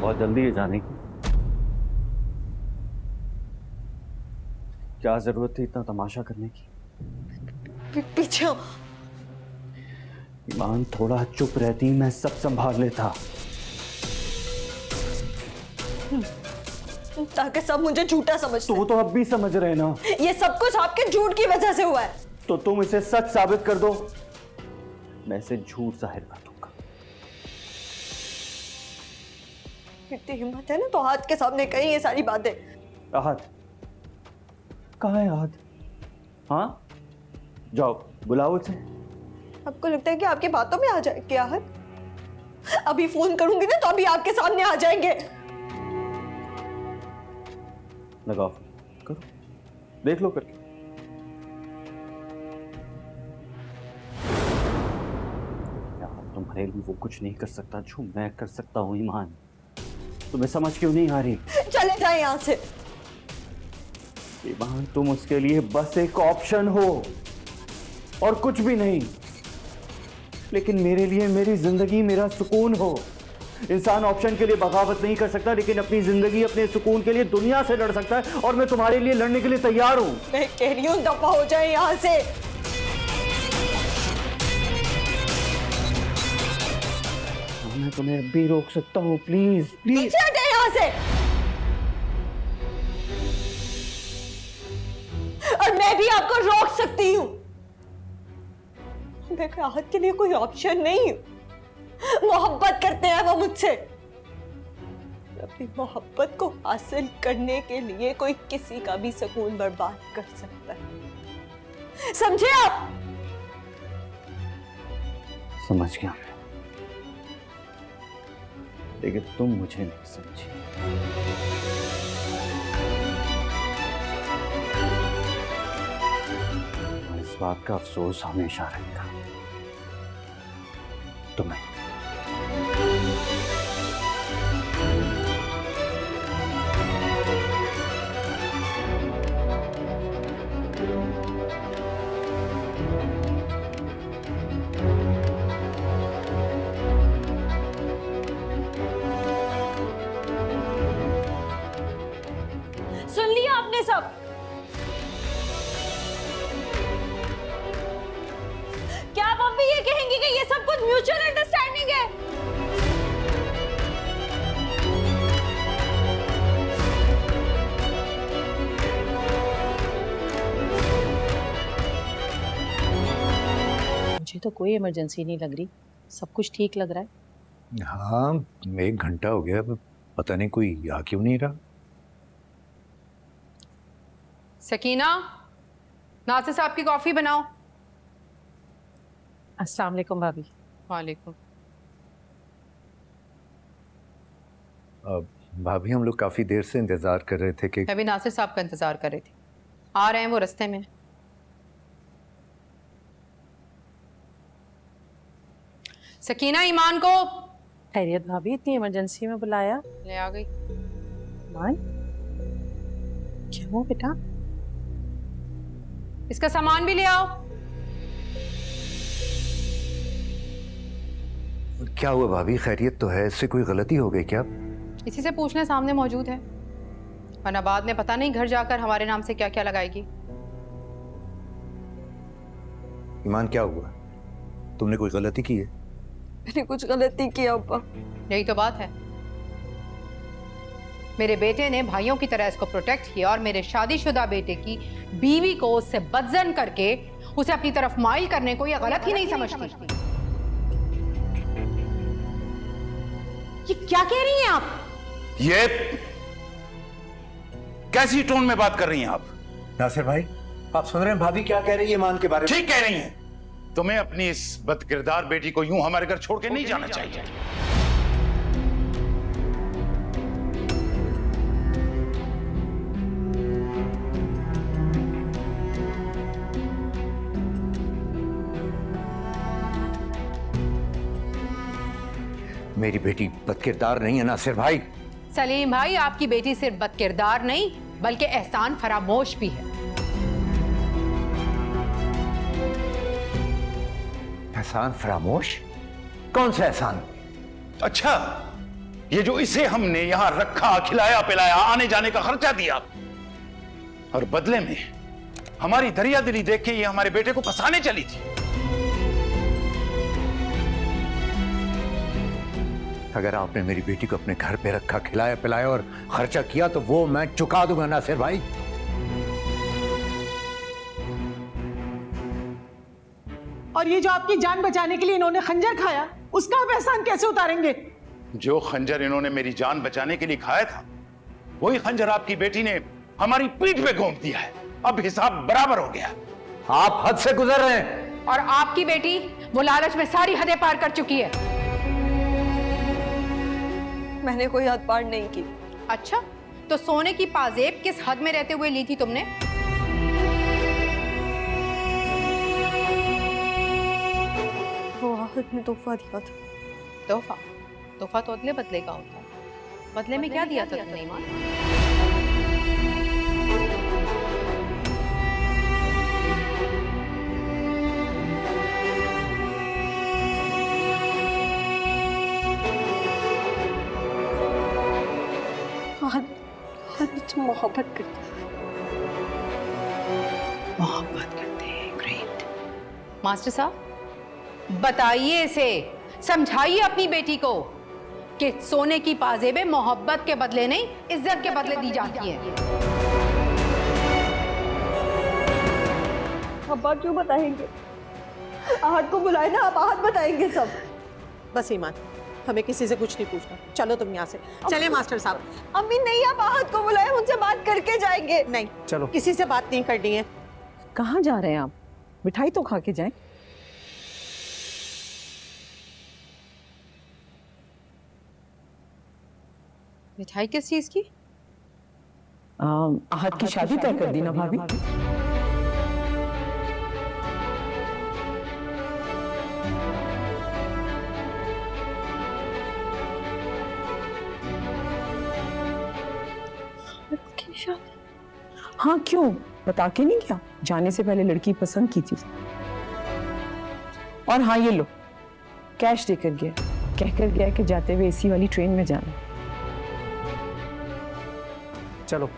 बहुत जल्दी है जाने की। क्या जरूरत थी इतना तमाशा करने की? पीछे हो। ईमान, थोड़ा चुप रहती मैं सब संभाल लेता। ताकि सब मुझे झूठा समझते। तो अब भी समझ रहे ना? ये सब कुछ आपके झूठ की वजह से हुआ है। तो तुम इसे सच साबित कर दो, मैं इसे झूठ जाहिर कर दूंगा। इतनी हिम्मत है ना तो हाथ के सामने कही ये सारी बातें। आहत कहाँ है आहत? हाँ, जाओ बुलाओ उसे। आपको लगता है कि आपकी बातों में आ जाए क्या है? अभी फोन करूंगी ना तो अभी आपके सामने आ जाएंगे। लगाओ, करो, देख लो करके। यार तुम्हारे लिए वो कुछ नहीं कर सकता जो मैं कर सकता हूँ। ईमान, तुम्हें समझ क्यों नहीं आ रही? चले जाए यहाँ से। ईमान, तुम उसके लिए बस एक ऑप्शन हो और कुछ भी नहीं। लेकिन मेरे लिए मेरी जिंदगी, मेरा सुकून हो। इंसान ऑप्शन के लिए बगावत नहीं कर सकता, लेकिन अपनी जिंदगी, अपने सुकून के लिए दुनिया से लड़ सकता है। और मैं तुम्हारे लिए लड़ने के लिए तैयार हूं। मैं कह रही हूँ दफा हो जाए यहाँ से। मैं तुम्हें अब भी रोक सकता हूँ, प्लीज प्लीज। पीछे हटे यहाँ से। और मैं भी आपको रोक सकती हूँ। मैं राहत के लिए कोई ऑप्शन नहीं हूँ। मोहब्बत करते हैं वो मुझसे। अपनी मोहब्बत को हासिल करने के लिए कोई किसी का भी सुकून बर्बाद कर सकता है, समझे आप? समझ गया मैं, लेकिन तुम मुझे नहीं समझी। और इस बात का अफसोस हमेशा रहेगा तुम्हें। सुन लिया आपने सब? क्या आप अब भी ये कहेंगी कि ये सब कुछ म्यूचुअल अंडरस्टैंडिंग है? मुझे तो कोई इमरजेंसी नहीं लग रही, सब कुछ ठीक लग रहा है। हाँ, 1 घंटा हो गया, पता नहीं कोई आ क्यों नहीं रहा। सकीना, नासिर साहब की कॉफी बनाओ। अस्सलाम वालेकुम भाभी। वालेकुम। भाभी, हम लोग काफी देर से इंतजार कर रहे थे कि मैं भी नासिर साहब का इंतजार कर रही थी। आ रहे हैं वो रास्ते में। सकीना, ईमान को खैरियत भाभी, इतनी इमरजेंसी में बुलाया? ले आ गई। मान क्या हुआ बेटा? इसका सामान भी ले आओ। क्या हुआ भाभी, खैरियत तो है? इससे कोई गलती हो गई क्या? इसी से पूछने सामने मौजूद है, वरना बाद में पता नहीं घर जाकर हमारे नाम से क्या क्या लगाएगी। ईमान, क्या हुआ? तुमने कोई गलती की है? मैंने कुछ गलती की अब्बा। यही तो बात है। मेरे बेटे ने भाइयों की तरह इसको प्रोटेक्ट किया और मेरे शादीशुदा बेटे की बीवी को उससे बदजन करके उसे अपनी तरफ माइल करने को यह गलत ही नहीं समझती। ये क्या कह रही हैं आप? ये कैसी टोन में बात कर रही हैं आप? नासिर भाई, आप सुन रहे हैं भाभी क्या कह रही है ईमान के बारे में? ठीक कह रही हैं। तुम्हें अपनी इस बदकिरदार बेटी को यूं हमारे घर छोड़ के नहीं जाना चाहिए। मेरी बेटी बदकिरदार नहीं है नासिर भाई। सलीम भाई, आपकी बेटी सिर्फ बदकिरदार नहीं बल्कि एहसान फरामोश भी है। एहसान फरामोश? कौन सा एहसान? अच्छा, ये जो इसे हमने यहां रखा, खिलाया पिलाया, आने जाने का खर्चा दिया, और बदले में हमारी दरिया दिली देख के ये हमारे बेटे को फंसाने चली थी। अगर आपने मेरी बेटी को अपने घर पे रखा, खिलाया पिलाया और खर्चा किया तो वो मैं चुका दूंगा नासिर भाई। और ये जो आपकी जान बचाने के लिए इन्होंने खंजर खाया, उसका आप एहसान कैसे उतारेंगे? जो खंजर इन्होंने मेरी जान बचाने के लिए खाया था, वही खंजर आपकी बेटी ने हमारी पीठ पे घोंप दिया है। अब हिसाब बराबर हो गया। आप हद से गुजर रहे हैं। और आपकी बेटी वो लालच में सारी हदें पार कर चुकी है। मैंने कोई हद पार नहीं की। अच्छा, तो सोने की पाजेब किस हद में रहते हुए ली थी तुमने? वो आहत ने तोहफा दिया था। तोहफा? तोहफा तो अदले बदले का होता है। बदले में क्या दिया था तुमने ईमान? मुझसे मोहब्बत करती है। मोहब्बत करते हैं। ग्रेट। मास्टर साहब, बताइए इसे, समझाइए अपनी बेटी को कि सोने की पाजेबें मोहब्बत के बदले नहीं, इज्जत के बदले दी जाती हैं। अब्बा क्यों बताएंगे? आहत को बुलाए ना, आप आहत बताएंगे सब। बस ईमान, हमें किसी से कुछ नहीं पूछना। चलो तुम यहाँ से चले मास्टर साहब। अम्मी नहीं, आप आहत को बुलाए, उनसे बात करके जाएंगे। नहीं, चलो। किसी से बात नहीं करनी है। कहाँ जा रहे हैं आप? मिठाई तो खा के जाएं। मिठाई किस चीज की? आहत की शादी तय कर दी ना भाभी? हाँ, क्यों बता के नहीं गया? जाने से पहले लड़की पसंद की थी। और हाँ, ये लो, कैश देकर गया, कहकर गया कि जाते हुए एसी वाली ट्रेन में जाना। चलो।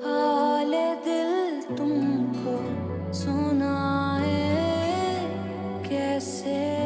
हाले दिल तुमको सुनाए कैसे